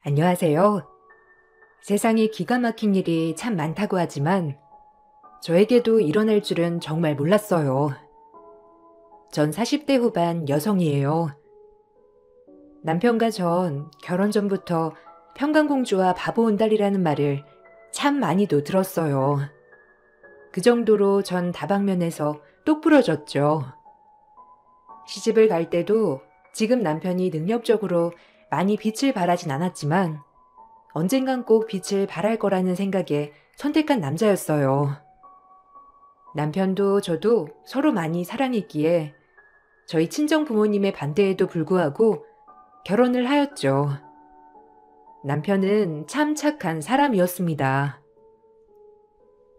안녕하세요. 세상에 기가 막힌 일이 참 많다고 하지만 저에게도 일어날 줄은 정말 몰랐어요. 전 40대 후반 여성이에요. 남편과 전 결혼 전부터 평강공주와 바보 온달이라는 말을 참 많이도 들었어요. 그 정도로 전 다방면에서 똑부러졌죠. 시집을 갈 때도 지금 남편이 능력적으로 많이 빛을 발하진 않았지만 언젠간 꼭 빛을 발할 거라는 생각에 선택한 남자였어요. 남편도 저도 서로 많이 사랑했기에 저희 친정 부모님의 반대에도 불구하고 결혼을 하였죠. 남편은 참 착한 사람이었습니다.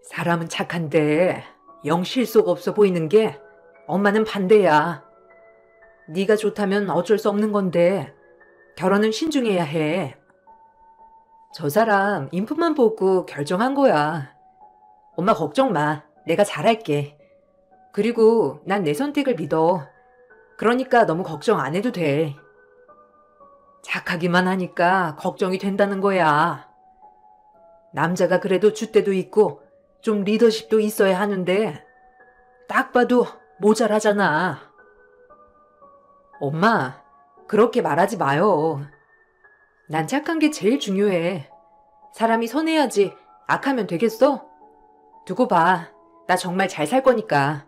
사람은 착한데 영 실속 없어 보이는 게 엄마는 반대야. 네가 좋다면 어쩔 수 없는 건데 결혼은 신중해야 해. 저 사람 인품만 보고 결정한 거야. 엄마 걱정 마. 내가 잘할게. 그리고 난 내 선택을 믿어. 그러니까 너무 걱정 안 해도 돼. 착하기만 하니까 걱정이 된다는 거야. 남자가 그래도 줏대도 있고 좀 리더십도 있어야 하는데 딱 봐도 모자라잖아. 엄마, 그렇게 말하지 마요. 난 착한 게 제일 중요해. 사람이 선해야지 악하면 되겠어? 두고 봐. 나 정말 잘 살 거니까.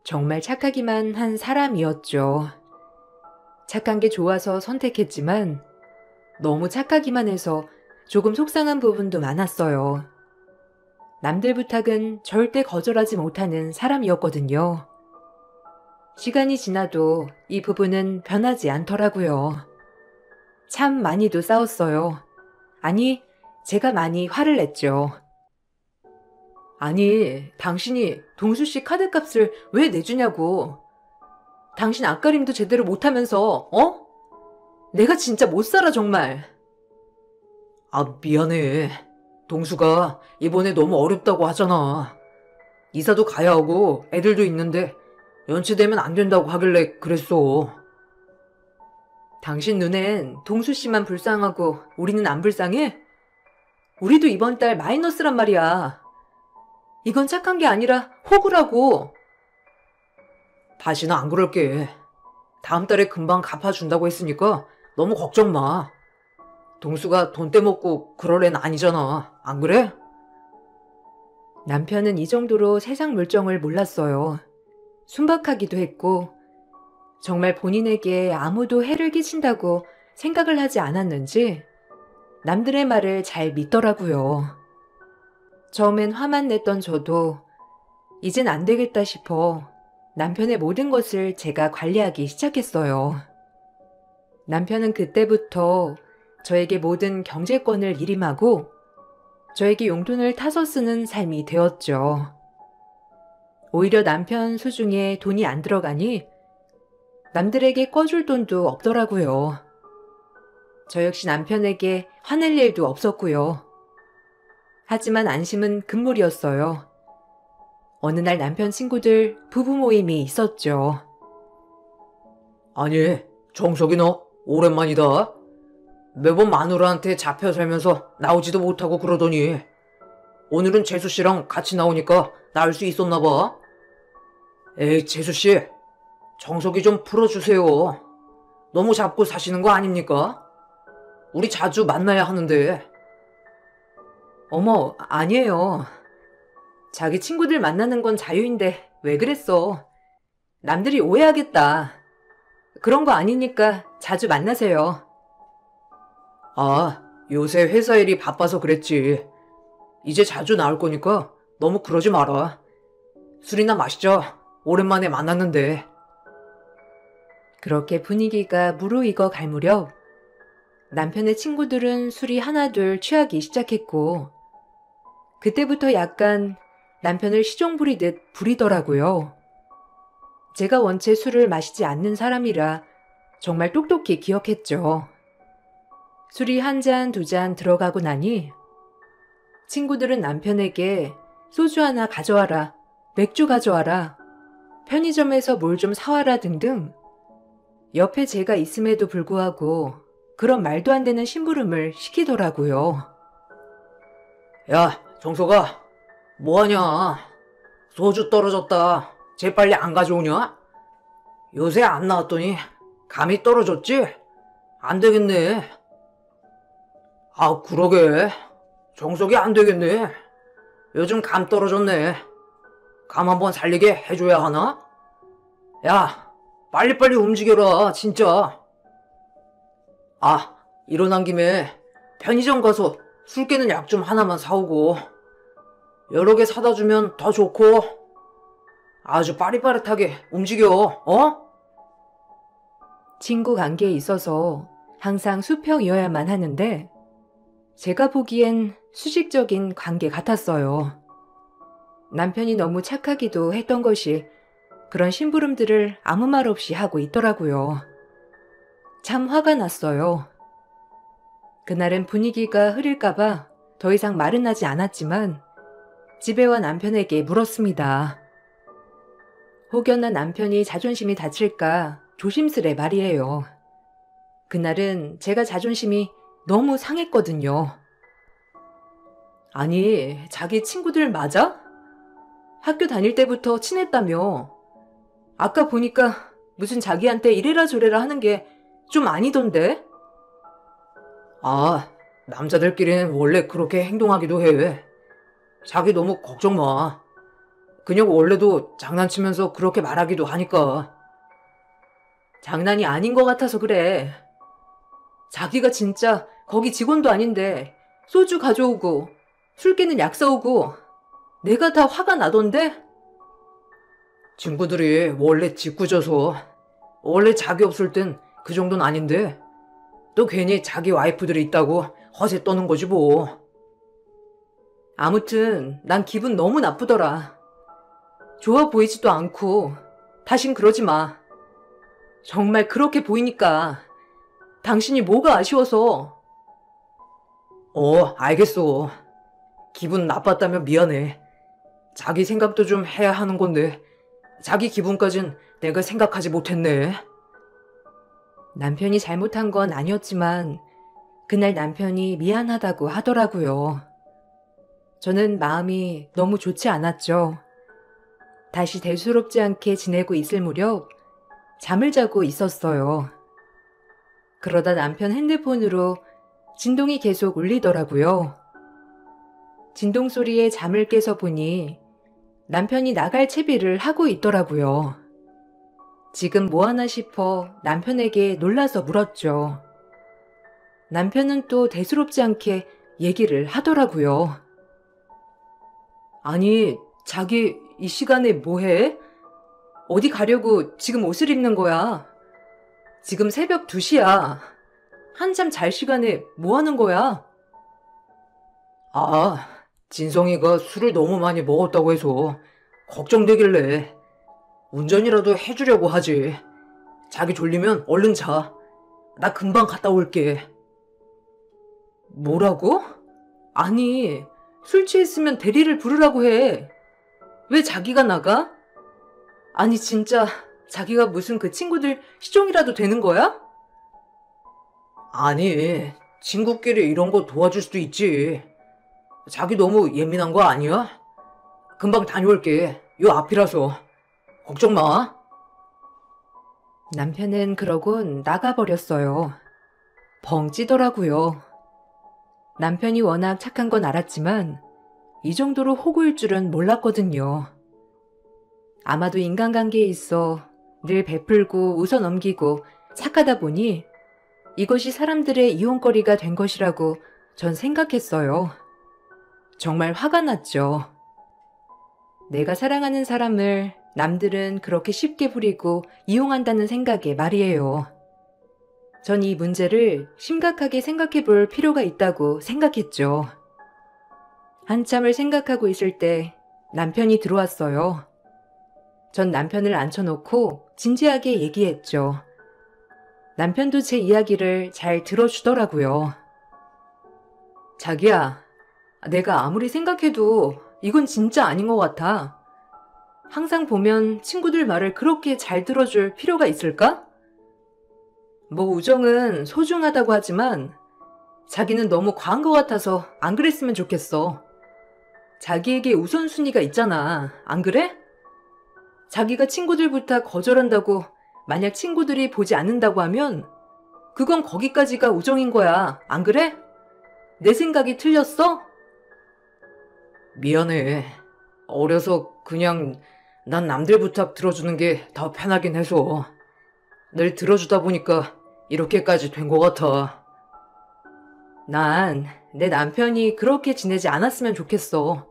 정말 착하기만 한 사람이었죠. 착한 게 좋아서 선택했지만 너무 착하기만 해서 조금 속상한 부분도 많았어요. 남들 부탁은 절대 거절하지 못하는 사람이었거든요. 시간이 지나도 이 부분은 변하지 않더라고요. 참 많이도 싸웠어요. 아니, 제가 많이 화를 냈죠. 아니, 당신이 동수 씨 카드값을 왜 내주냐고. 당신 앞가림도 제대로 못하면서, 어? 내가 진짜 못 살아, 정말. 아, 미안해. 동수가 이번에 너무 어렵다고 하잖아. 이사도 가야 하고 애들도 있는데 연체되면 안 된다고 하길래 그랬어. 당신 눈엔 동수 씨만 불쌍하고 우리는 안 불쌍해? 우리도 이번 달 마이너스란 말이야. 이건 착한 게 아니라 호구라고. 다시는 안 그럴게. 다음 달에 금방 갚아준다고 했으니까 너무 걱정 마. 동수가 돈 떼먹고 그럴 애는 아니잖아. 안 그래? 남편은 이 정도로 세상 물정을 몰랐어요. 순박하기도 했고 정말 본인에게 아무도 해를 끼친다고 생각을 하지 않았는지 남들의 말을 잘 믿더라고요. 처음엔 화만 냈던 저도 이젠 안 되겠다 싶어 남편의 모든 것을 제가 관리하기 시작했어요. 남편은 그때부터 저에게 모든 경제권을 일임하고 저에게 용돈을 타서 쓰는 삶이 되었죠. 오히려 남편 수중에 돈이 안 들어가니 남들에게 꺼줄 돈도 없더라고요. 저 역시 남편에게 화낼 일도 없었고요. 하지만 안심은 금물이었어요. 어느 날 남편 친구들 부부 모임이 있었죠. 아니, 정석이 너 오랜만이다. 매번 마누라한테 잡혀 살면서 나오지도 못하고 그러더니 오늘은 재수씨랑 같이 나오니까 나을 수 있었나 봐. 에이, 재수씨, 정석이 좀 풀어주세요. 너무 잡고 사시는 거 아닙니까? 우리 자주 만나야 하는데. 어머, 아니에요. 자기 친구들 만나는 건 자유인데 왜 그랬어? 남들이 오해하겠다. 그런 거 아니니까 자주 만나세요. 아, 요새 회사 일이 바빠서 그랬지. 이제 자주 나올 거니까 너무 그러지 마라. 술이나 마시자. 오랜만에 만났는데. 그렇게 분위기가 무르익어 갈 무렵 남편의 친구들은 술이 하나둘 취하기 시작했고 그때부터 약간 남편을 시종 부리듯 부리더라고요. 제가 원체 술을 마시지 않는 사람이라 정말 똑똑히 기억했죠. 술이 한 잔, 두 잔 들어가고 나니 친구들은 남편에게 소주 하나 가져와라, 맥주 가져와라, 편의점에서 뭘 좀 사와라 등등 옆에 제가 있음에도 불구하고 그런 말도 안 되는 심부름을 시키더라고요. 야, 정석아, 뭐하냐? 소주 떨어졌다. 재빨리 안 가져오냐? 요새 안 나왔더니 감이 떨어졌지? 안 되겠네. 아, 그러게. 정석이 안 되겠네. 요즘 감 떨어졌네. 감 한번 살리게 해줘야 하나? 야, 빨리빨리 움직여라, 진짜. 아, 일어난 김에 편의점 가서 술 깨는 약 좀 하나만 사오고 여러 개 사다 주면 더 좋고 아주 빠릿빠릿하게 움직여, 어? 친구 관계에 있어서 항상 수평이어야만 하는데 제가 보기엔 수직적인 관계 같았어요. 남편이 너무 착하기도 했던 것이 그런 심부름들을 아무 말 없이 하고 있더라고요. 참 화가 났어요. 그날은 분위기가 흐릴까봐 더 이상 말은 하지 않았지만 집에 와 남편에게 물었습니다. 혹여나 남편이 자존심이 다칠까 조심스레 말이에요. 그날은 제가 자존심이 너무 상했거든요. 아니, 자기 친구들 맞아? 학교 다닐 때부터 친했다며. 아까 보니까 무슨 자기한테 이래라 저래라 하는 게 좀 아니던데? 아, 남자들끼리는 원래 그렇게 행동하기도 해. 자기 너무 걱정 마. 그냥 원래도 장난치면서 그렇게 말하기도 하니까. 장난이 아닌 것 같아서 그래. 자기가 진짜 거기 직원도 아닌데 소주 가져오고 술 깨는 약 사오고 내가 다 화가 나던데? 친구들이 원래 짓궂어서 원래 자기 없을 땐 그 정도는 아닌데 또 괜히 자기 와이프들이 있다고 허세 떠는 거지 뭐. 아무튼 난 기분 너무 나쁘더라. 좋아 보이지도 않고 다신 그러지 마. 정말 그렇게 보이니까 당신이 뭐가 아쉬워서. 알겠어. 기분 나빴다면 미안해. 자기 생각도 좀 해야 하는 건데 자기 기분까진 내가 생각하지 못했네. 남편이 잘못한 건 아니었지만 그날 남편이 미안하다고 하더라고요. 저는 마음이 너무 좋지 않았죠. 다시 대수롭지 않게 지내고 있을 무렵 잠을 자고 있었어요. 그러다 남편 핸드폰으로 진동이 계속 울리더라고요. 진동 소리에 잠을 깨서 보니 남편이 나갈 채비를 하고 있더라고요. 지금 뭐하나 싶어 남편에게 놀라서 물었죠. 남편은 또 대수롭지 않게 얘기를 하더라고요. 아니, 자기 이 시간에 뭐해? 어디 가려고 지금 옷을 입는 거야? 지금 새벽 2시야. 한참 잘 시간에 뭐 하는 거야? 아, 진성이가 술을 너무 많이 먹었다고 해서 걱정되길래 운전이라도 해주려고 하지. 자기 졸리면 얼른 자. 나 금방 갔다 올게. 뭐라고? 아니, 술 취했으면 대리를 부르라고 해. 왜 자기가 나가? 아니 진짜 자기가 무슨 그 친구들 시종이라도 되는 거야? 아니, 친구끼리 이런 거 도와줄 수도 있지. 자기 너무 예민한 거 아니야? 금방 다녀올게. 요 앞이라서. 걱정 마. 남편은 그러곤 나가버렸어요. 벙찌더라고요. 남편이 워낙 착한 건 알았지만 이 정도로 호구일 줄은 몰랐거든요. 아마도 인간관계에 있어 늘 베풀고 웃어넘기고 착하다 보니 이것이 사람들의 이용거리가 된 것이라고 전 생각했어요. 정말 화가 났죠. 내가 사랑하는 사람을 남들은 그렇게 쉽게 부리고 이용한다는 생각에 말이에요. 전 이 문제를 심각하게 생각해 볼 필요가 있다고 생각했죠. 한참을 생각하고 있을 때 남편이 들어왔어요. 전 남편을 앉혀놓고 진지하게 얘기했죠. 남편도 제 이야기를 잘 들어주더라고요. 자기야, 내가 아무리 생각해도 이건 진짜 아닌 것 같아. 항상 보면 친구들 말을 그렇게 잘 들어줄 필요가 있을까? 뭐 우정은 소중하다고 하지만 자기는 너무 과한 것 같아서 안 그랬으면 좋겠어. 자기에게 우선순위가 있잖아. 안 그래? 자기가 친구들 부탁 거절한다고 만약 친구들이 보지 않는다고 하면 그건 거기까지가 우정인 거야. 안 그래? 내 생각이 틀렸어? 미안해. 어려서 그냥 난 남들 부탁 들어주는 게 더 편하긴 해서 늘 들어주다 보니까 이렇게까지 된 것 같아. 난 내 남편이 그렇게 지내지 않았으면 좋겠어.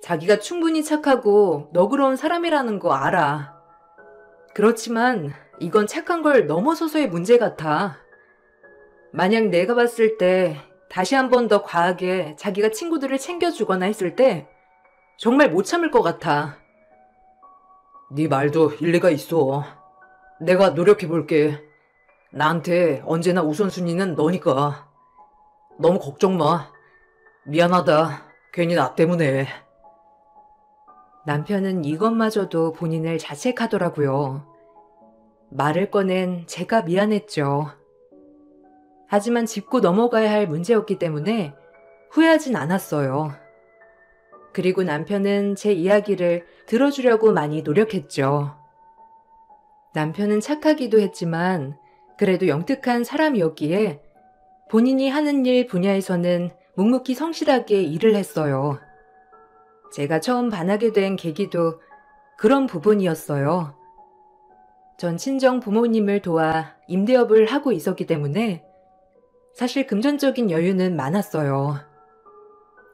자기가 충분히 착하고 너그러운 사람이라는 거 알아. 그렇지만 이건 착한 걸 넘어서서의 문제 같아. 만약 내가 봤을 때 다시 한 번 더 과하게 자기가 친구들을 챙겨주거나 했을 때 정말 못 참을 것 같아. 네 말도 일리가 있어. 내가 노력해볼게. 나한테 언제나 우선순위는 너니까. 너무 걱정 마. 미안하다. 괜히 나 때문에. 남편은 이것마저도 본인을 자책하더라고요. 말을 꺼낸 제가 미안했죠. 하지만 짚고 넘어가야 할 문제였기 때문에 후회하진 않았어요. 그리고 남편은 제 이야기를 들어주려고 많이 노력했죠. 남편은 착하기도 했지만 그래도 영특한 사람이었기에 본인이 하는 일 분야에서는 묵묵히 성실하게 일을 했어요. 제가 처음 반하게 된 계기도 그런 부분이었어요. 전 친정 부모님을 도와 임대업을 하고 있었기 때문에 사실 금전적인 여유는 많았어요.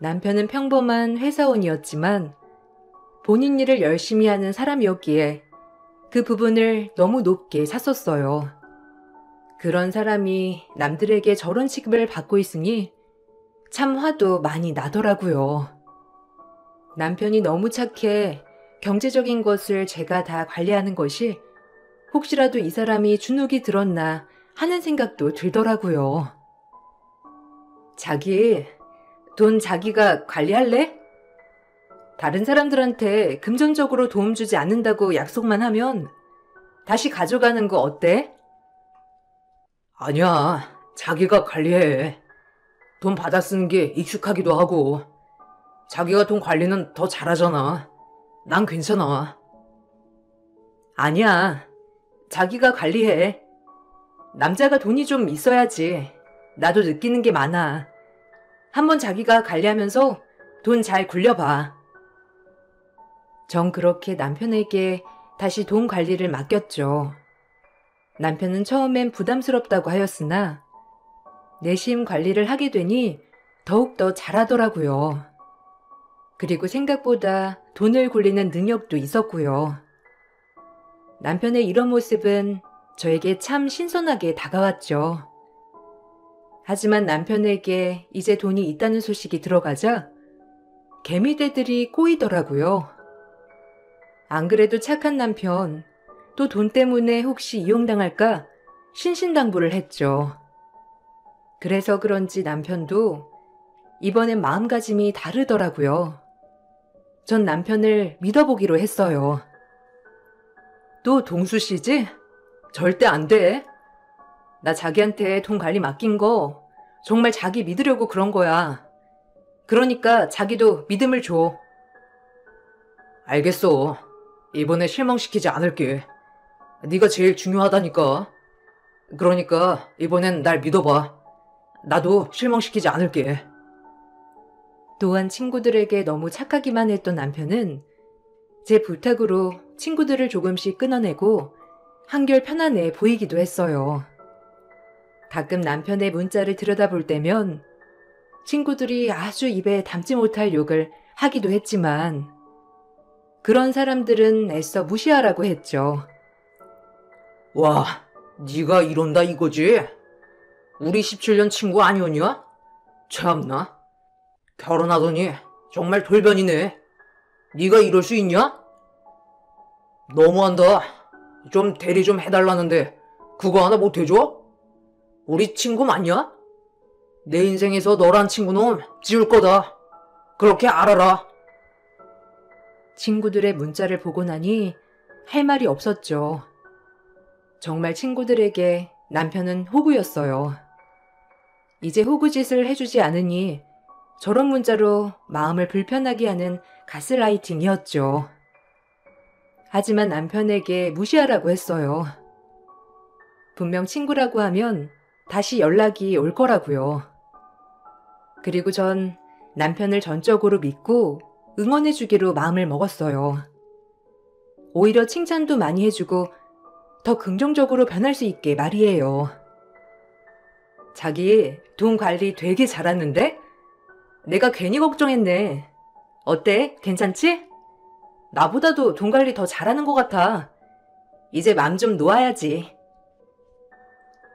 남편은 평범한 회사원이었지만 본인 일을 열심히 하는 사람이었기에 그 부분을 너무 높게 샀었어요. 그런 사람이 남들에게 저런 취급을 받고 있으니 참 화도 많이 나더라고요. 남편이 너무 착해 경제적인 것을 제가 다 관리하는 것이 혹시라도 이 사람이 주눅이 들었나 하는 생각도 들더라고요. 자기, 돈 자기가 관리할래? 다른 사람들한테 금전적으로 도움 주지 않는다고 약속만 하면 다시 가져가는 거 어때? 아니야. 자기가 관리해. 돈 받아 쓰는 게 익숙하기도 하고. 자기가 돈 관리는 더 잘하잖아. 난 괜찮아. 아니야. 자기가 관리해. 남자가 돈이 좀 있어야지. 나도 느끼는 게 많아. 한번 자기가 관리하면서 돈 잘 굴려봐. 전 그렇게 남편에게 다시 돈 관리를 맡겼죠. 남편은 처음엔 부담스럽다고 하였으나 내심 관리를 하게 되니 더욱더 잘하더라고요. 그리고 생각보다 돈을 굴리는 능력도 있었고요. 남편의 이런 모습은 저에게 참 신선하게 다가왔죠. 하지만 남편에게 이제 돈이 있다는 소식이 들어가자 개미대들이 꼬이더라고요. 안 그래도 착한 남편, 또 돈 때문에 혹시 이용당할까 신신당부를 했죠. 그래서 그런지 남편도 이번엔 마음가짐이 다르더라고요. 전 남편을 믿어보기로 했어요. 또 동수 씨지? 절대 안 돼. 나 자기한테 돈 관리 맡긴 거 정말 자기 믿으려고 그런 거야. 그러니까 자기도 믿음을 줘. 알겠어. 이번에 실망시키지 않을게. 네가 제일 중요하다니까. 그러니까 이번엔 날 믿어봐. 나도 실망시키지 않을게. 또한 친구들에게 너무 착하기만 했던 남편은 제 부탁으로 친구들을 조금씩 끊어내고 한결 편안해 보이기도 했어요. 가끔 남편의 문자를 들여다볼 때면 친구들이 아주 입에 담지 못할 욕을 하기도 했지만 그런 사람들은 애써 무시하라고 했죠. 와, 네가 이런다 이거지? 우리 17년 친구 아니었냐? 참나. 결혼하더니 정말 돌변이네. 네가 이럴 수 있냐? 너무한다. 좀 대리 좀 해달라는데 그거 하나 못 해줘? 우리 친구 맞냐? 내 인생에서 너란 친구는 지울 거다. 그렇게 알아라. 친구들의 문자를 보고 나니 할 말이 없었죠. 정말 친구들에게 남편은 호구였어요. 이제 호구짓을 해주지 않으니 저런 문자로 마음을 불편하게 하는 가스라이팅이었죠. 하지만 남편에게 무시하라고 했어요. 분명 친구라고 하면 다시 연락이 올 거라고요. 그리고 전 남편을 전적으로 믿고 응원해주기로 마음을 먹었어요. 오히려 칭찬도 많이 해주고 더 긍정적으로 변할 수 있게 말이에요. 자기 돈 관리 되게 잘하는데? 내가 괜히 걱정했네. 어때? 괜찮지? 나보다도 돈 관리 더 잘하는 것 같아. 이제 맘 좀 놓아야지.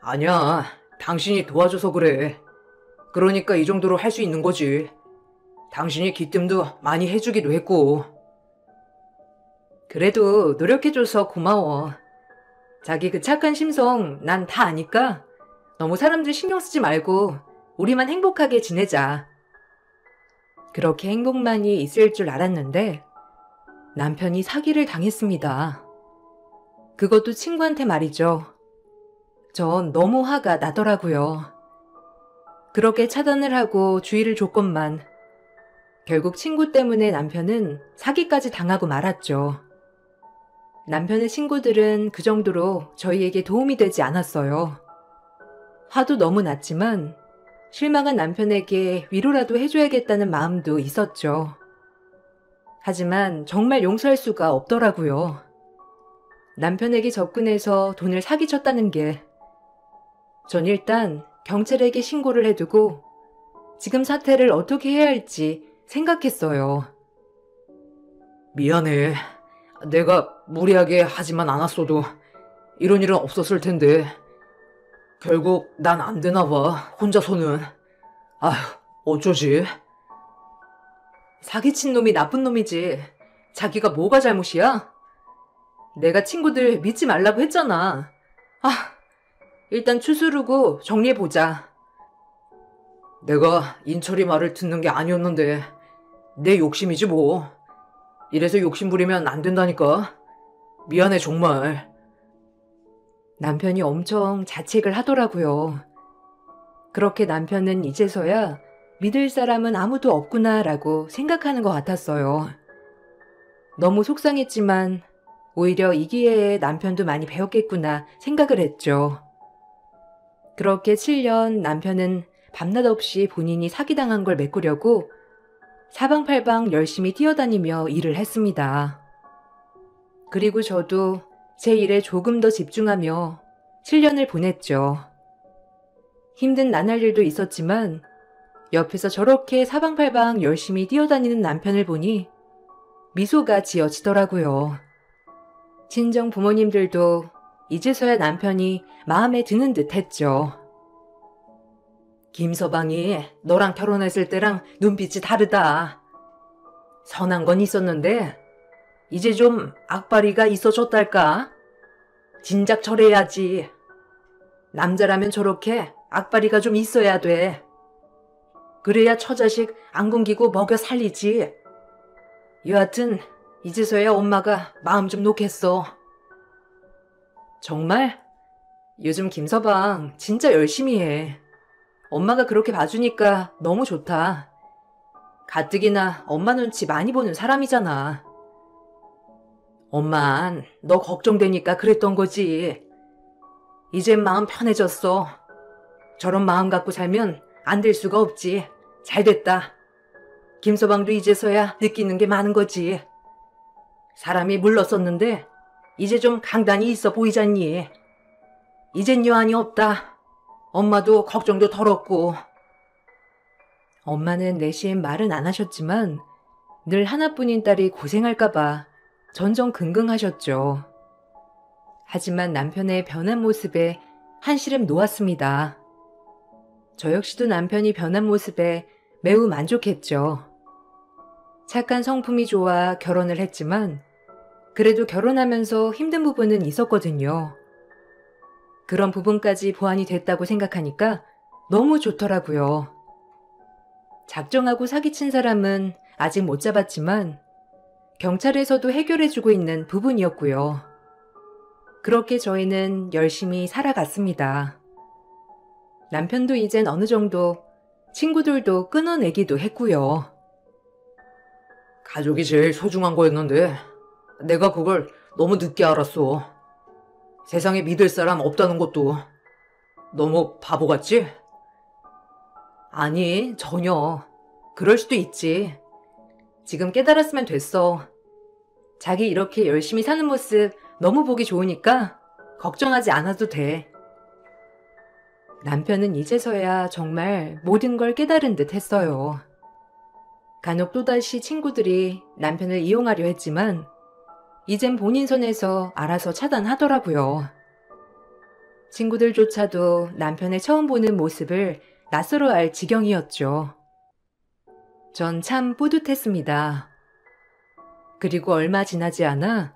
아니야, 당신이 도와줘서 그래. 그러니까 이 정도로 할 수 있는 거지. 당신이 기뜸도 많이 해주기도 했고. 그래도 노력해줘서 고마워. 자기 그 착한 심성 난 다 아니까 너무 사람들 신경 쓰지 말고 우리만 행복하게 지내자. 그렇게 행복만이 있을 줄 알았는데 남편이 사기를 당했습니다. 그것도 친구한테 말이죠. 전 너무 화가 나더라고요. 그렇게 차단을 하고 주의를 줬건만 결국 친구 때문에 남편은 사기까지 당하고 말았죠. 남편의 친구들은 그 정도로 저희에게 도움이 되지 않았어요. 화도 너무 났지만 실망한 남편에게 위로라도 해줘야겠다는 마음도 있었죠. 하지만 정말 용서할 수가 없더라고요. 남편에게 접근해서 돈을 사기쳤다는 게. 전 일단 경찰에게 신고를 해두고 지금 사태를 어떻게 해야 할지 생각했어요. 미안해. 내가 무리하게 하지만 않았어도 이런 일은 없었을 텐데. 결국 난 안 되나 봐, 혼자서는. 아휴, 어쩌지? 사기친 놈이 나쁜 놈이지. 자기가 뭐가 잘못이야? 내가 친구들 믿지 말라고 했잖아. 일단 추스르고 정리해보자. 내가 인철이 말을 듣는 게 아니었는데 내 욕심이지 뭐. 이래서 욕심 부리면 안 된다니까. 미안해 정말. 남편이 엄청 자책을 하더라고요. 그렇게 남편은 이제서야 믿을 사람은 아무도 없구나라고 생각하는 것 같았어요. 너무 속상했지만 오히려 이 기회에 남편도 많이 배웠겠구나 생각을 했죠. 그렇게 7년 남편은 밤낮 없이 본인이 사기당한 걸 메꾸려고 사방팔방 열심히 뛰어다니며 일을 했습니다. 그리고 저도 제 일에 조금 더 집중하며 7년을 보냈죠. 힘든 나날 일도 있었지만 옆에서 저렇게 사방팔방 열심히 뛰어다니는 남편을 보니 미소가 지어지더라고요. 친정 부모님들도 이제서야 남편이 마음에 드는 듯 했죠. 김서방이 너랑 결혼했을 때랑 눈빛이 다르다. 선한 건 있었는데 이제 좀 악바리가 있어졌달까? 진작 절해야지. 남자라면 저렇게 악바리가 좀 있어야 돼. 그래야 처자식 안 굶기고 먹여 살리지. 여하튼 이제서야 엄마가 마음 좀 놓겠어. 정말? 요즘 김서방 진짜 열심히 해. 엄마가 그렇게 봐주니까 너무 좋다. 가뜩이나 엄마 눈치 많이 보는 사람이잖아. 엄만 너 걱정되니까 그랬던 거지. 이젠 마음 편해졌어. 저런 마음 갖고 살면 안 될 수가 없지. 잘 됐다. 김서방도 이제서야 느끼는 게 많은 거지. 사람이 물렀었는데 이제 좀 강단이 있어 보이잖니. 이젠 여한이 없다. 엄마도 걱정도 덜었고. 엄마는 내심 말은 안 하셨지만 늘 하나뿐인 딸이 고생할까봐 전전긍긍하셨죠. 하지만 남편의 변한 모습에 한시름 놓았습니다. 저 역시도 남편이 변한 모습에 매우 만족했죠. 착한 성품이 좋아 결혼을 했지만 그래도 결혼하면서 힘든 부분은 있었거든요. 그런 부분까지 보완이 됐다고 생각하니까 너무 좋더라고요. 작정하고 사기친 사람은 아직 못 잡았지만 경찰에서도 해결해주고 있는 부분이었고요. 그렇게 저희는 열심히 살아갔습니다. 남편도 이젠 어느 정도 친구들도 끊어내기도 했고요. 가족이 제일 소중한 거였는데 내가 그걸 너무 늦게 알았어. 세상에 믿을 사람 없다는 것도 너무 바보 같지? 아니, 전혀. 그럴 수도 있지. 지금 깨달았으면 됐어. 자기 이렇게 열심히 사는 모습 너무 보기 좋으니까 걱정하지 않아도 돼. 남편은 이제서야 정말 모든 걸 깨달은 듯 했어요. 간혹 또다시 친구들이 남편을 이용하려 했지만 이젠 본인 선에서 알아서 차단하더라고요. 친구들조차도 남편의 처음 보는 모습을 낯설어 할 지경이었죠. 전 참 뿌듯했습니다. 그리고 얼마 지나지 않아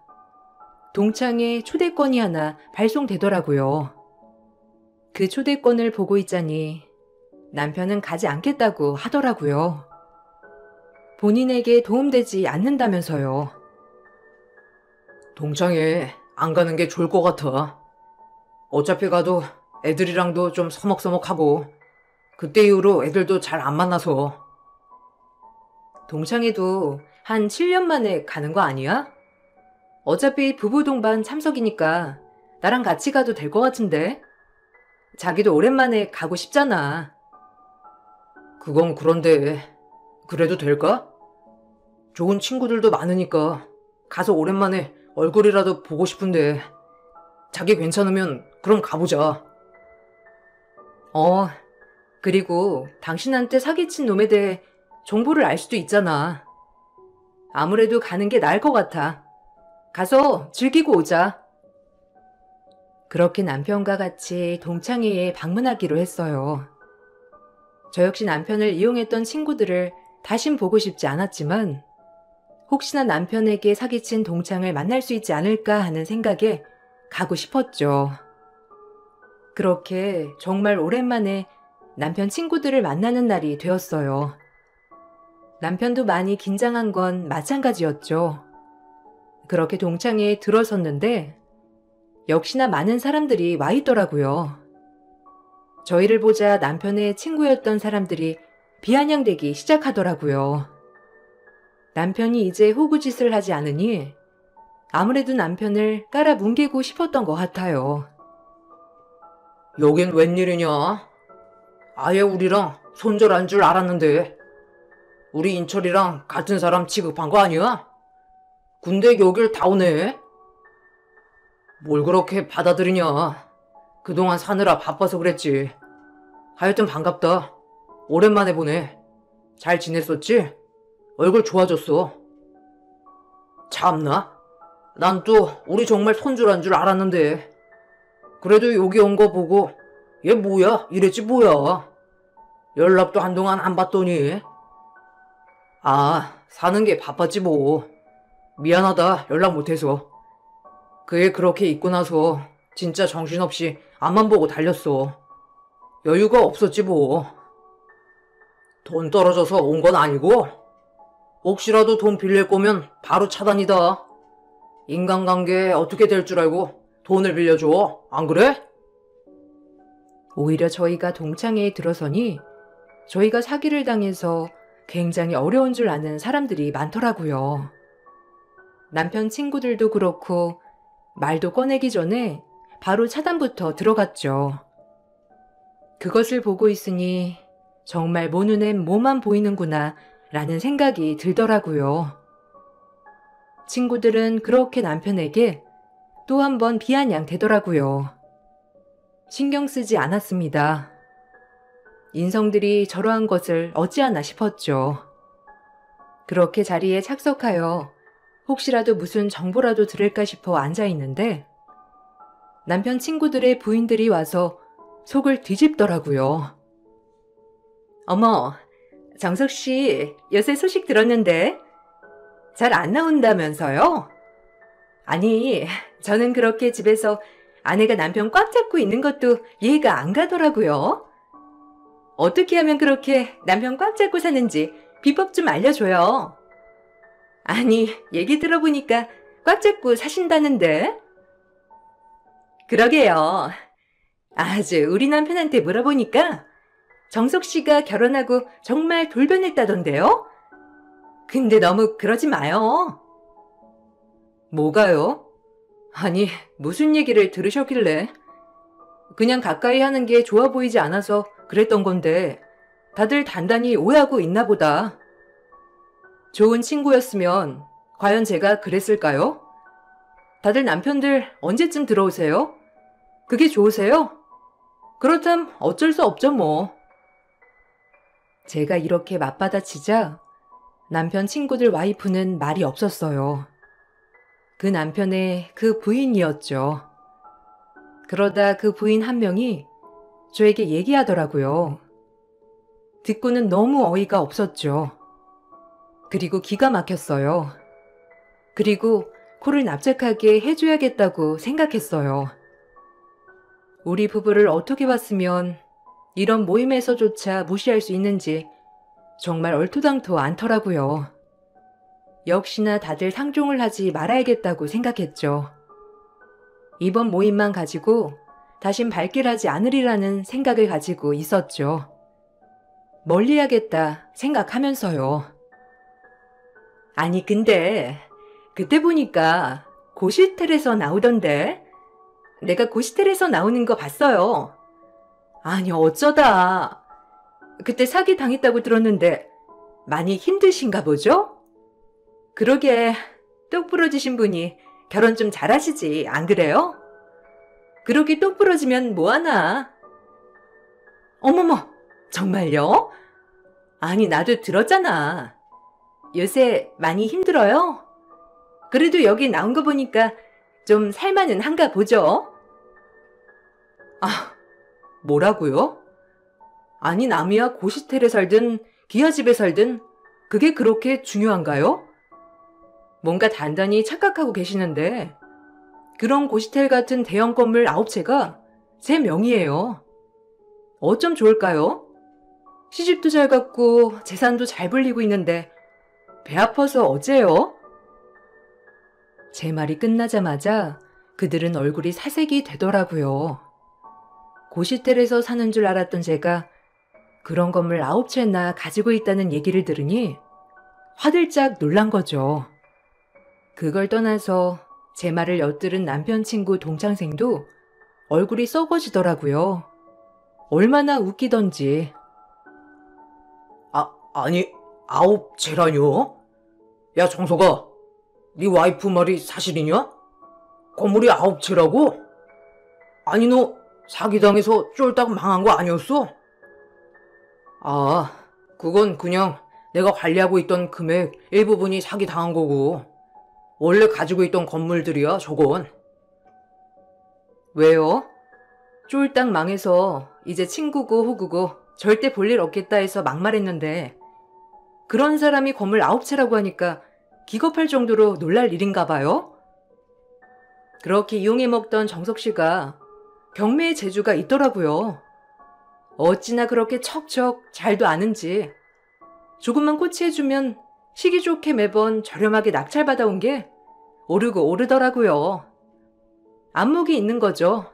동창회 초대권이 하나 발송되더라고요. 그 초대권을 보고 있자니 남편은 가지 않겠다고 하더라고요. 본인에게 도움되지 않는다면서요. 동창회 안 가는 게 좋을 것 같아. 어차피 가도 애들이랑도 좀 서먹서먹하고 그때 이후로 애들도 잘 안 만나서. 동창회도 한 7년 만에 가는 거 아니야? 어차피 부부 동반 참석이니까 나랑 같이 가도 될 것 같은데? 자기도 오랜만에 가고 싶잖아. 그건 그런데 그래도 될까? 좋은 친구들도 많으니까 가서 오랜만에 얼굴이라도 보고 싶은데 자기 괜찮으면 그럼 가보자. 그리고 당신한테 사기친 놈에 대해 정보를 알 수도 있잖아. 아무래도 가는 게 나을 것 같아. 가서 즐기고 오자. 그렇게 남편과 같이 동창회에 방문하기로 했어요. 저 역시 남편을 이용했던 친구들을 다신 보고 싶지 않았지만 혹시나 남편에게 사기친 동창을 만날 수 있지 않을까 하는 생각에 가고 싶었죠. 그렇게 정말 오랜만에 남편 친구들을 만나는 날이 되었어요. 남편도 많이 긴장한 건 마찬가지였죠. 그렇게 동창회에 들어섰는데 역시나 많은 사람들이 와 있더라고요. 저희를 보자 남편의 친구였던 사람들이 비아냥대기 시작하더라고요. 남편이 이제 호구짓을 하지 않으니 아무래도 남편을 깔아뭉개고 싶었던 것 같아요. 여긴 웬일이냐? 아예 우리랑 손절한 줄 알았는데 우리 인철이랑 같은 사람 취급한 거 아니야? 근데 여길 다 오네? 뭘 그렇게 받아들이냐? 그동안 사느라 바빠서 그랬지. 하여튼 반갑다. 오랜만에 보네. 잘 지냈었지? 얼굴 좋아졌어. 참나? 난 또 우리 정말 손절한 줄 알았는데. 그래도 여기 온 거 보고 얘 뭐야? 이랬지 뭐야? 연락도 한동안 안 받더니. 사는 게 바빴지 뭐. 미안하다 연락 못해서. 그 애 그렇게 있고 나서 진짜 정신없이 앞만 보고 달렸어. 여유가 없었지 뭐. 돈 떨어져서 온 건 아니고 혹시라도 돈 빌릴 거면 바로 차단이다. 인간관계 어떻게 될 줄 알고 돈을 빌려줘. 안 그래? 오히려 저희가 동창회에 들어서니 저희가 사기를 당해서 굉장히 어려운 줄 아는 사람들이 많더라고요. 남편 친구들도 그렇고 말도 꺼내기 전에 바로 차단부터 들어갔죠. 그것을 보고 있으니 정말 모 눈엔 뭐만 보이는구나 라는 생각이 들더라고요. 친구들은 그렇게 남편에게 또 한 번 비아냥대더라고요. 신경 쓰지 않았습니다. 인성들이 저러한 것을 어찌하나 싶었죠. 그렇게 자리에 착석하여 혹시라도 무슨 정보라도 들을까 싶어 앉아있는데 남편 친구들의 부인들이 와서 속을 뒤집더라고요. 어머, 정석 씨, 요새 소식 들었는데 잘 안 나온다면서요? 아니, 저는 그렇게 집에서 아내가 남편 꽉 잡고 있는 것도 이해가 안 가더라고요. 어떻게 하면 그렇게 남편 꽉 잡고 사는지 비법 좀 알려줘요. 아니, 얘기 들어보니까 꽉 잡고 사신다는데? 그러게요. 아주 우리 남편한테 물어보니까 정석 씨가 결혼하고 정말 돌변했다던데요? 근데 너무 그러지 마요. 뭐가요? 아니, 무슨 얘기를 들으셨길래? 그냥 가까이 하는 게 좋아 보이지 않아서 그랬던 건데 다들 단단히 오해하고 있나 보다. 좋은 친구였으면 과연 제가 그랬을까요? 다들 남편들 언제쯤 들어오세요? 그게 좋으세요? 그렇담 어쩔 수 없죠 뭐. 제가 이렇게 맞받아치자 남편 친구들 와이프는 말이 없었어요. 그 남편의 그 부인이었죠. 그러다 그 부인 한 명이 저에게 얘기하더라고요. 듣고는 너무 어이가 없었죠. 그리고 기가 막혔어요. 그리고 코를 납작하게 해줘야겠다고 생각했어요. 우리 부부를 어떻게 봤으면 이런 모임에서조차 무시할 수 있는지 정말 얼토당토 않더라고요. 역시나 다들 상종을 하지 말아야겠다고 생각했죠. 이번 모임만 가지고 다신 발길하지 않으리라는 생각을 가지고 있었죠. 멀리하겠다 생각하면서요. 아니 근데 그때 보니까 고시텔에서 나오던데 내가 고시텔에서 나오는 거 봤어요. 아니 어쩌다 그때 사기 당했다고 들었는데 많이 힘드신가 보죠? 그러게 똑 부러지신 분이 결혼 좀 잘하시지 안 그래요? 그렇게 똑 부러지면 뭐하나? 어머머 정말요? 아니 나도 들었잖아. 요새 많이 힘들어요? 그래도 여기 나온 거 보니까 좀 살만은 한가 보죠? 아, 뭐라고요? 아니 남이야 고시텔에 살든 기아집에 살든 그게 그렇게 중요한가요? 뭔가 단단히 착각하고 계시는데 그런 고시텔 같은 대형 건물 9채가 제 명의예요. 어쩜 좋을까요? 시집도 잘 갔고 재산도 잘 불리고 있는데 배 아파서 어째요? 제 말이 끝나자마자 그들은 얼굴이 사색이 되더라고요. 고시텔에서 사는 줄 알았던 제가 그런 건물 9채나 가지고 있다는 얘기를 들으니 화들짝 놀란 거죠. 그걸 떠나서 제 말을 엿들은 남편 친구 동창생도 얼굴이 썩어지더라고요. 얼마나 웃기던지. 아니, 9채라뇨? 야, 정석아, 네 와이프 말이 사실이냐? 건물이 9채라고? 아니, 너 사기당해서 쫄딱 망한 거 아니었어? 아, 그건 그냥 내가 관리하고 있던 금액 일부분이 사기당한 거고 원래 가지고 있던 건물들이야, 저건. 왜요? 쫄딱 망해서 이제 친구고 호구고 절대 볼 일 없겠다 해서 막말했는데 그런 사람이 건물 9채라고 하니까 기겁할 정도로 놀랄 일인가 봐요? 그렇게 이용해 먹던 정석 씨가 경매의 재주가 있더라고요. 어찌나 그렇게 척척 잘도 아는지 조금만 코치해주면 시기 좋게 매번 저렴하게 낙찰받아온 게 오르고 오르더라고요. 안목이 있는 거죠.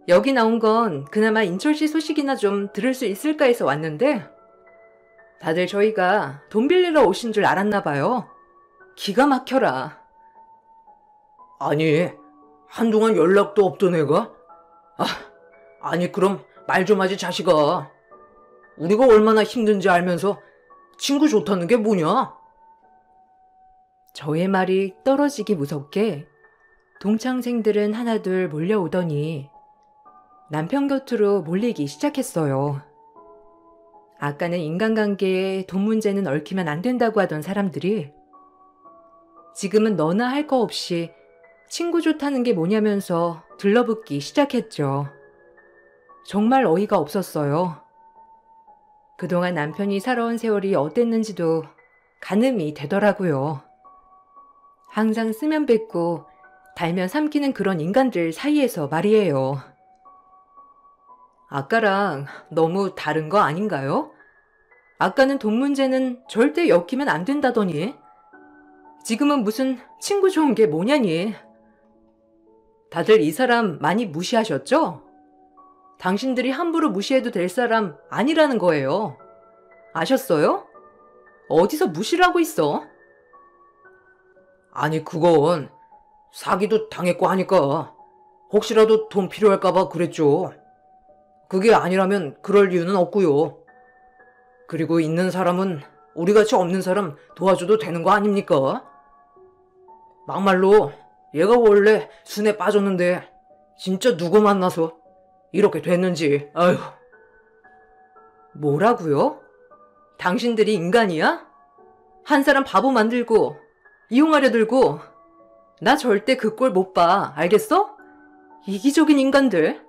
여기 나온 건 그나마 인철씨 소식이나 좀 들을 수 있을까 해서 왔는데 다들 저희가 돈 빌리러 오신 줄 알았나 봐요. 기가 막혀라. 아니, 한동안 연락도 없던 애가? 아니 그럼 말 좀 하지 자식아. 우리가 얼마나 힘든지 알면서 친구 좋다는 게 뭐냐? 저의 말이 떨어지기 무섭게 동창생들은 하나둘 몰려오더니 남편 곁으로 몰리기 시작했어요. 아까는 인간관계에 돈 문제는 얽히면 안 된다고 하던 사람들이 지금은 너나 할 거 없이 친구 좋다는 게 뭐냐면서 들러붙기 시작했죠. 정말 어이가 없었어요. 그동안 남편이 살아온 세월이 어땠는지도 가늠이 되더라고요. 항상 쓰면 뱉고 달면 삼키는 그런 인간들 사이에서 말이에요. 아까랑 너무 다른 거 아닌가요? 아까는 돈 문제는 절대 엮이면 안 된다더니 지금은 무슨 친구 좋은 게 뭐냐니. 다들 이 사람 많이 무시하셨죠? 당신들이 함부로 무시해도 될 사람 아니라는 거예요. 아셨어요? 어디서 무시를 하고 있어? 아니, 그건 사기도 당했고 하니까 혹시라도 돈 필요할까봐 그랬죠. 그게 아니라면 그럴 이유는 없고요. 그리고 있는 사람은 우리같이 없는 사람 도와줘도 되는 거 아닙니까? 막말로 얘가 원래 순에 빠졌는데 진짜 누구 만나서 이렇게 됐는지. 아휴. 뭐라고요? 당신들이 인간이야? 한 사람 바보 만들고 이용하려 들고 나 절대 그 꼴 못 봐. 알겠어? 이기적인 인간들.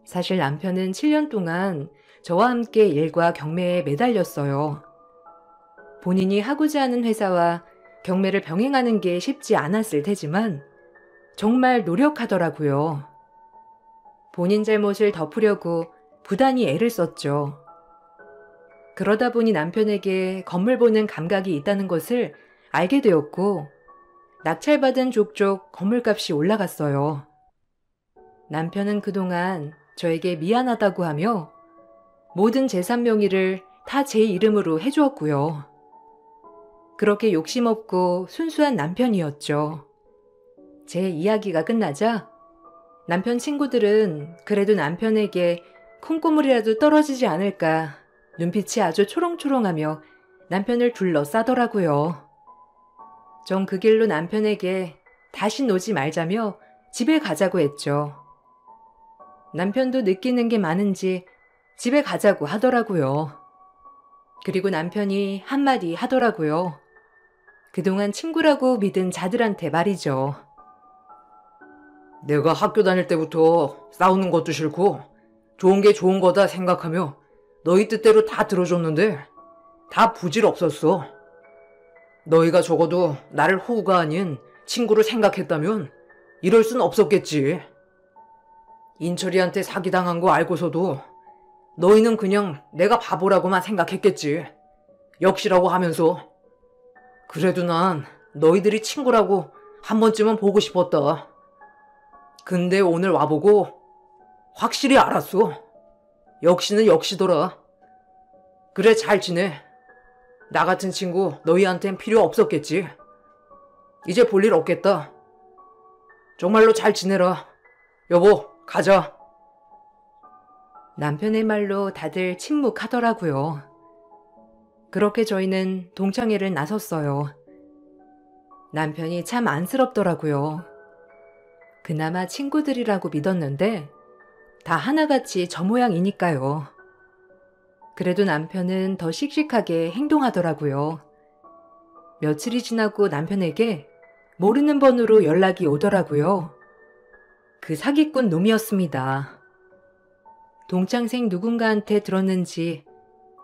사실 남편은 7년 동안 저와 함께 일과 경매에 매달렸어요. 본인이 하고자 하는 회사와 경매를 병행하는 게 쉽지 않았을 테지만 정말 노력하더라고요. 본인 잘못을 덮으려고 부단히 애를 썼죠. 그러다 보니 남편에게 건물 보는 감각이 있다는 것을 알게 되었고 낙찰받은 족족 건물값이 올라갔어요. 남편은 그동안 저에게 미안하다고 하며 모든 재산 명의를 다 제 이름으로 해주었고요. 그렇게 욕심 없고 순수한 남편이었죠. 제 이야기가 끝나자 남편 친구들은 그래도 남편에게 콩고물이라도 떨어지지 않을까 눈빛이 아주 초롱초롱하며 남편을 둘러싸더라고요. 전 그 길로 남편에게 다시 노지 말자며 집에 가자고 했죠. 남편도 느끼는 게 많은지 집에 가자고 하더라고요. 그리고 남편이 한마디 하더라고요. 그동안 친구라고 믿은 자들한테 말이죠. 내가 학교 다닐 때부터 싸우는 것도 싫고 좋은 게 좋은 거다 생각하며 너희 뜻대로 다 들어줬는데 다 부질없었어. 너희가 적어도 나를 호구가 아닌 친구로 생각했다면 이럴 순 없었겠지. 인철이한테 사기당한 거 알고서도 너희는 그냥 내가 바보라고만 생각했겠지. 역시라고 하면서. 그래도 난 너희들이 친구라고 한 번쯤은 보고 싶었다. 근데 오늘 와보고 확실히 알았어. 역시는 역시더라. 그래, 잘 지내. 나 같은 친구 너희한텐 필요 없었겠지. 이제 볼 일 없겠다. 정말로 잘 지내라. 여보, 가자. 남편의 말로 다들 침묵하더라고요. 그렇게 저희는 동창회를 나섰어요. 남편이 참 안쓰럽더라고요. 그나마 친구들이라고 믿었는데 다 하나같이 저 모양이니까요. 그래도 남편은 더 씩씩하게 행동하더라고요. 며칠이 지나고 남편에게 모르는 번호로 연락이 오더라고요. 그 사기꾼 놈이었습니다. 동창생 누군가한테 들었는지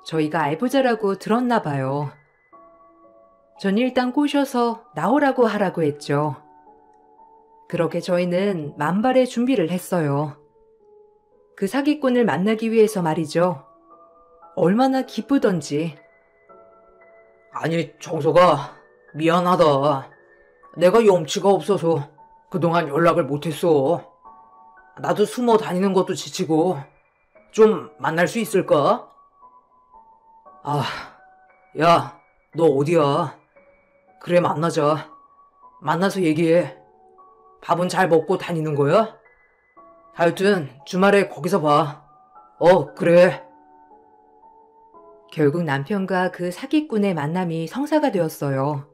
저희가 알부자라고 들었나 봐요. 전 일단 꼬셔서 나오라고 하라고 했죠. 그렇게 저희는 만발의 준비를 했어요. 그 사기꾼을 만나기 위해서 말이죠. 얼마나 기쁘던지. 아니, 정서가 미안하다. 내가 염치가 없어서 그동안 연락을 못했어. 나도 숨어 다니는 것도 지치고 좀 만날 수 있을까? 아, 야, 너 어디야? 그래, 만나자. 만나서 얘기해. 밥은 잘 먹고 다니는 거야? 하여튼 주말에 거기서 봐. 그래. 결국 남편과 그 사기꾼의 만남이 성사가 되었어요.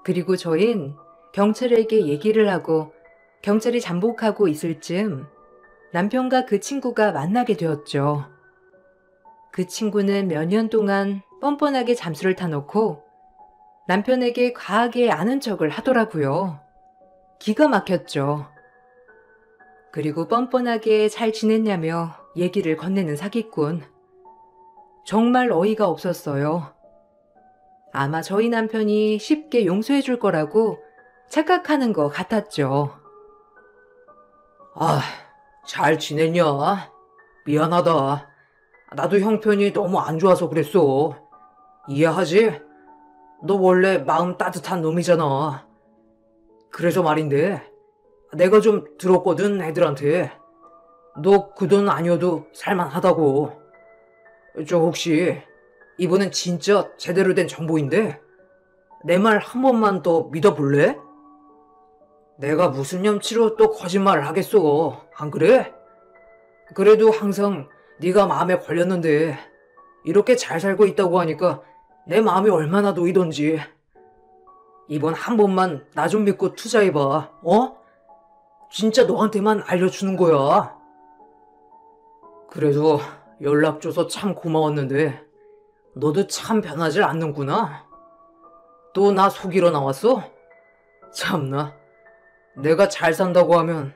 그리고 저흰 경찰에게 얘기를 하고 경찰이 잠복하고 있을 즈음 남편과 그 친구가 만나게 되었죠. 그 친구는 몇 년 동안 뻔뻔하게 잠수를 타놓고 남편에게 과하게 아는 척을 하더라고요. 기가 막혔죠. 그리고 뻔뻔하게 잘 지냈냐며 얘기를 건네는 사기꾼. 정말 어이가 없었어요. 아마 저희 남편이 쉽게 용서해 줄 거라고 착각하는 것 같았죠. 아, 잘 지냈냐? 미안하다. 나도 형편이 너무 안 좋아서 그랬어. 이해하지? 너 원래 마음 따뜻한 놈이잖아. 그래서 말인데 내가 좀 들었거든, 애들한테. 너 그 돈 아니어도 살만하다고. 저 혹시 이번엔 진짜 제대로 된 정보인데 내 말 한 번만 더 믿어볼래? 내가 무슨 염치로 또 거짓말을 하겠어, 안 그래? 그래도 항상 네가 마음에 걸렸는데 이렇게 잘 살고 있다고 하니까 내 마음이 얼마나 놓이던지. 이번 한 번만 나 좀 믿고 투자해봐, 어? 진짜 너한테만 알려주는 거야. 그래도 연락 줘서 참 고마웠는데 너도 참 변하질 않는구나. 또 나 속이러 나왔어? 참나. 내가 잘 산다고 하면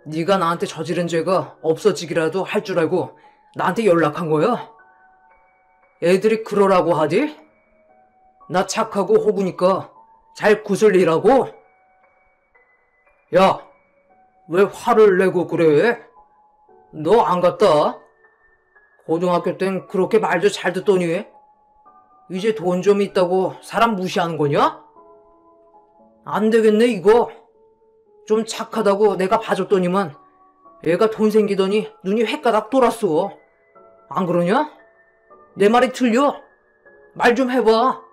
네가 나한테 저지른 죄가 없어지기라도 할 줄 알고 나한테 연락한 거야? 애들이 그러라고 하지? 나 착하고 호구니까 잘 구슬리라고? 야, 왜 화를 내고 그래? 너 안 갔다? 고등학교 땐 그렇게 말도 잘 듣더니 이제 돈 좀 있다고 사람 무시하는 거냐? 안 되겠네 이거. 좀 착하다고 내가 봐줬더니만 애가 돈 생기더니 눈이 횟가닥 돌았어. 안 그러냐? 내 말이 틀려? 말 좀 해봐.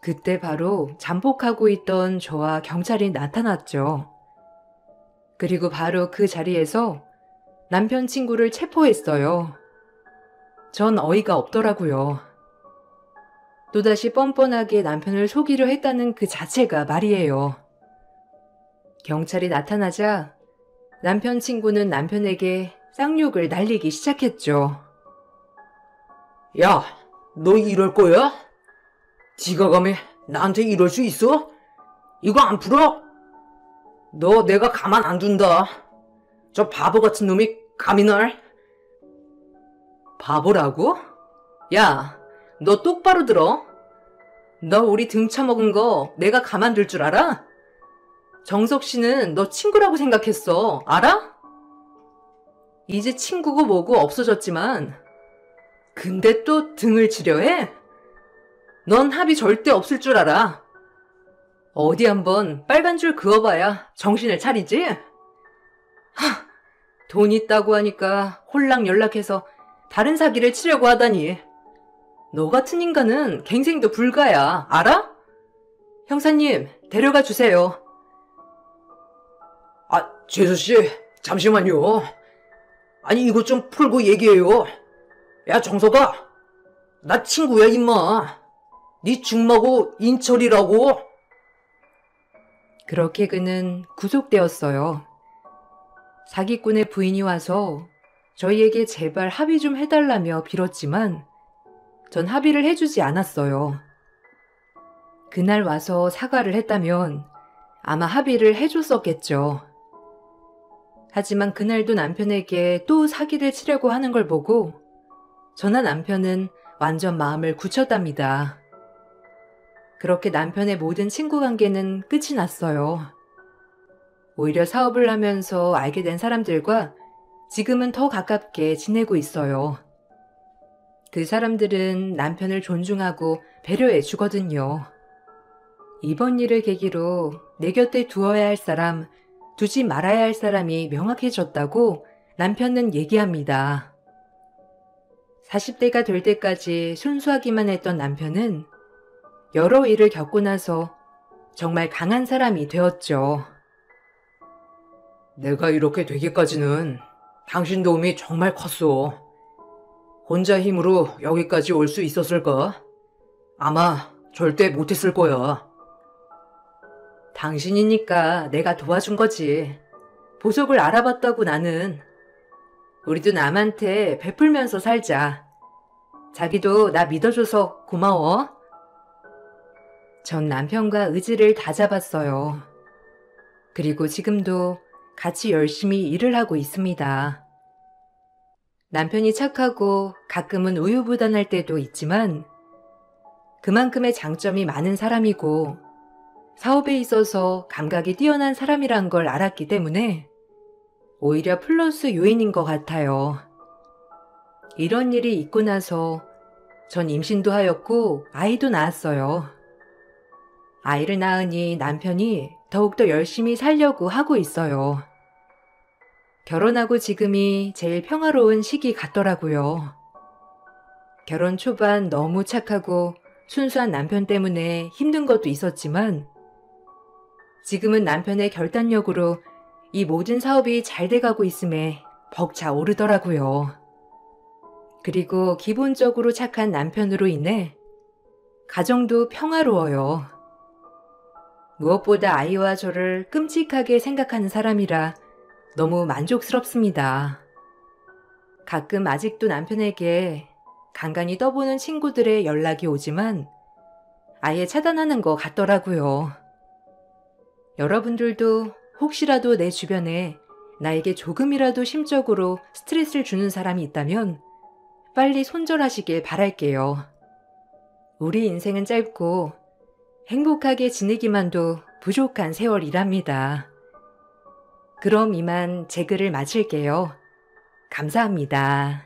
그때 바로 잠복하고 있던 저와 경찰이 나타났죠. 그리고 바로 그 자리에서 남편 친구를 체포했어요. 전 어이가 없더라고요. 또다시 뻔뻔하게 남편을 속이려 했다는 그 자체가 말이에요. 경찰이 나타나자 남편 친구는 남편에게 쌍욕을 날리기 시작했죠. 야, 너 이럴 거야? 지가 감히 나한테 이럴 수 있어? 이거 안 풀어? 너 내가 가만 안 둔다. 저 바보 같은 놈이 감히 날. 바보라고? 야, 너 똑바로 들어. 너 우리 등쳐먹은 거 내가 가만둘 줄 알아? 정석 씨는 너 친구라고 생각했어. 알아? 이제 친구고 뭐고 없어졌지만 근데 또 등을 치려 해? 넌 합의 절대 없을 줄 알아. 어디 한번 빨간 줄 그어봐야 정신을 차리지? 돈 있다고 하니까 홀랑 연락해서 다른 사기를 치려고 하다니. 너 같은 인간은 갱생도 불가야. 알아? 형사님, 데려가 주세요. 아, 재수씨, 잠시만요. 아니, 이것 좀 풀고 얘기해요. 야, 정석아. 나 친구야, 임마. 네 중마고 인철이라고. 그렇게 그는 구속되었어요. 사기꾼의 부인이 와서 저희에게 제발 합의 좀 해달라며 빌었지만 전 합의를 해주지 않았어요. 그날 와서 사과를 했다면 아마 합의를 해줬었겠죠. 하지만 그날도 남편에게 또 사기를 치려고 하는 걸 보고 저나 남편은 완전 마음을 굳혔답니다. 그렇게 남편의 모든 친구 관계는 끝이 났어요. 오히려 사업을 하면서 알게 된 사람들과 지금은 더 가깝게 지내고 있어요. 그 사람들은 남편을 존중하고 배려해 주거든요. 이번 일을 계기로 내 곁에 두어야 할 사람, 두지 말아야 할 사람이 명확해졌다고 남편은 얘기합니다. 40대가 될 때까지 순수하기만 했던 남편은 여러 일을 겪고 나서 정말 강한 사람이 되었죠. 내가 이렇게 되기까지는 당신 도움이 정말 컸어. 혼자 힘으로 여기까지 올 수 있었을까? 아마 절대 못했을 거야. 당신이니까 내가 도와준 거지. 보석을 알아봤다고 나는. 우리도 남한테 베풀면서 살자. 자기도 나 믿어줘서 고마워. 전 남편과 의지를 다잡았어요. 그리고 지금도 같이 열심히 일을 하고 있습니다. 남편이 착하고 가끔은 우유부단할 때도 있지만 그만큼의 장점이 많은 사람이고 사업에 있어서 감각이 뛰어난 사람이란 걸 알았기 때문에 오히려 플러스 요인인 것 같아요. 이런 일이 있고 나서 전 임신도 하였고 아이도 낳았어요. 아이를 낳으니 남편이 더욱더 열심히 살려고 하고 있어요. 결혼하고 지금이 제일 평화로운 시기 같더라고요. 결혼 초반 너무 착하고 순수한 남편 때문에 힘든 것도 있었지만 지금은 남편의 결단력으로 이 모든 사업이 잘 돼가고 있음에 벅차 오르더라고요. 그리고 기본적으로 착한 남편으로 인해 가정도 평화로워요. 무엇보다 아이와 저를 끔찍하게 생각하는 사람이라 너무 만족스럽습니다. 가끔 아직도 남편에게 간간히 떠보는 친구들의 연락이 오지만 아예 차단하는 것 같더라고요. 여러분들도 혹시라도 내 주변에 나에게 조금이라도 심적으로 스트레스를 주는 사람이 있다면 빨리 손절하시길 바랄게요. 우리 인생은 짧고 행복하게 지내기만도 부족한 세월이랍니다. 그럼 이만 제 글을 마칠게요. 감사합니다.